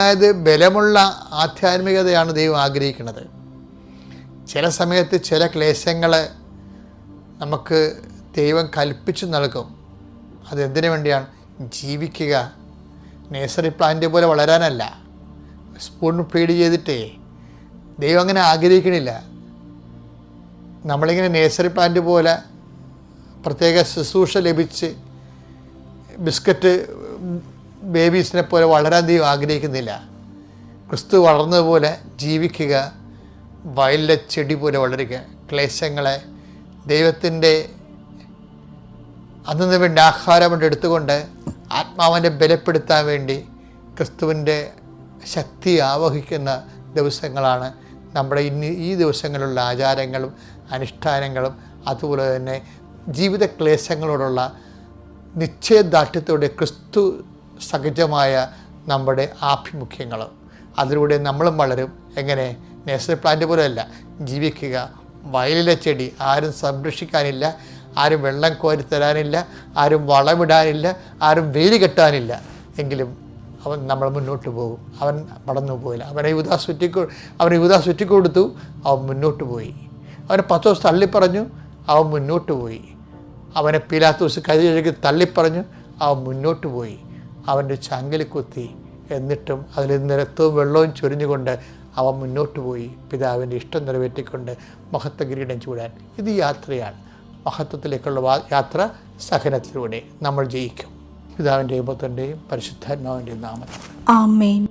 അതായത് ബലമുള്ള ആധ്യാത്മികതയാണ് ദൈവം ആഗ്രഹിക്കുന്നത്. ചില സമയത്ത് ചില ക്ലേശങ്ങൾ നമുക്ക് ദൈവം കൽപ്പിച്ചു നൽകും. അതെന്തിനു വേണ്ടിയാണ്? ജീവിക്കുക. നേഴ്സറി പ്ലാന്റ് പോലെ വളരാനല്ല, സ്പൂൺ ഫീഡ് ചെയ്തിട്ടേ. ദൈവം അങ്ങനെ ആഗ്രഹിക്കണില്ല. നമ്മളിങ്ങനെ നേഴ്സറി പ്ലാന്റ് പോലെ പ്രത്യേക ശുശ്രൂഷ ലഭിച്ച് ബിസ്ക്കറ്റ് ബേബീസിനെ പോലെ വളരാൻ ദൈവം ആഗ്രഹിക്കുന്നില്ല. ക്രിസ്തു വളർന്നതുപോലെ ജീവിക്കുക, വയലിലെ ചെടി പോലെ വളരുക. ക്ലേശങ്ങളെ ദൈവത്തിൻ്റെ അന്നു വേണ്ടി ആഹാരം കൊണ്ട് എടുത്തുകൊണ്ട് ആത്മാവിനെ ബലപ്പെടുത്താൻ വേണ്ടി ക്രിസ്തുവിൻ്റെ ശക്തി ആവഹിക്കുന്ന ദിവസങ്ങളാണ് നമ്മുടെ ഈ ദിവസങ്ങളിലുള്ള ആചാരങ്ങളും അനുഷ്ഠാനങ്ങളും. അതുപോലെ തന്നെ ജീവിത ക്ലേശങ്ങളോടുള്ള നിശ്ചയദാർഢ്യത്തോടെ ക്രിസ്തു സഹജമായ നമ്മുടെ ആഭിമുഖ്യങ്ങൾ. അതിലൂടെ നമ്മളും വളരും. എങ്ങനെ? നേഴ്സറി പ്ലാന്റ് പോലെയല്ല, ജീവിക്കുക. വയലിലെ ചെടി ആരും സംരക്ഷിക്കാനില്ല, ആരും വെള്ളം കോരി തരാനില്ല, ആരും വളമിടാനില്ല, ആരും വേലി കെട്ടാനില്ല. എങ്കിലും അവൻ നമ്മൾ മുന്നോട്ട് പോകും. അവൻ വളർന്നു പോയില്ല. അവനെ യൂദാസ് ചുറ്റിക്കൊടുത്തു, അവൻ മുന്നോട്ട് പോയി. അവനെ പത്രോസ് തള്ളിപ്പറഞ്ഞു, അവൻ മുന്നോട്ട് പോയി. അവനെ പീലാത്തോസ് കൈകഴുകി തള്ളിപ്പറഞ്ഞു, അവൻ മുന്നോട്ട് പോയി. അവൻ്റെ ചങ്കിൽ കുത്തി, എന്നിട്ടും അതിൽ നിരത്തവും വെള്ളവും ചൊരിഞ്ഞുകൊണ്ട് അവൻ മുന്നോട്ട് പോയി. പിതാവിൻ്റെ ഇഷ്ടം നിറവേറ്റിക്കൊണ്ട് മഹത്വ കിരീടം ചൂടാൻ. ഇത് യാത്രയാണ്. മഹത്വത്തിലേക്കുള്ള യാത്ര സഹനത്തിലൂടെ നമ്മൾ ജയിക്കും. പിതാവിൻ്റെയും പുത്രൻ്റെയും പരിശുദ്ധാത്മാവിൻ്റെയും നാമത്തിൽ ആമേൻ.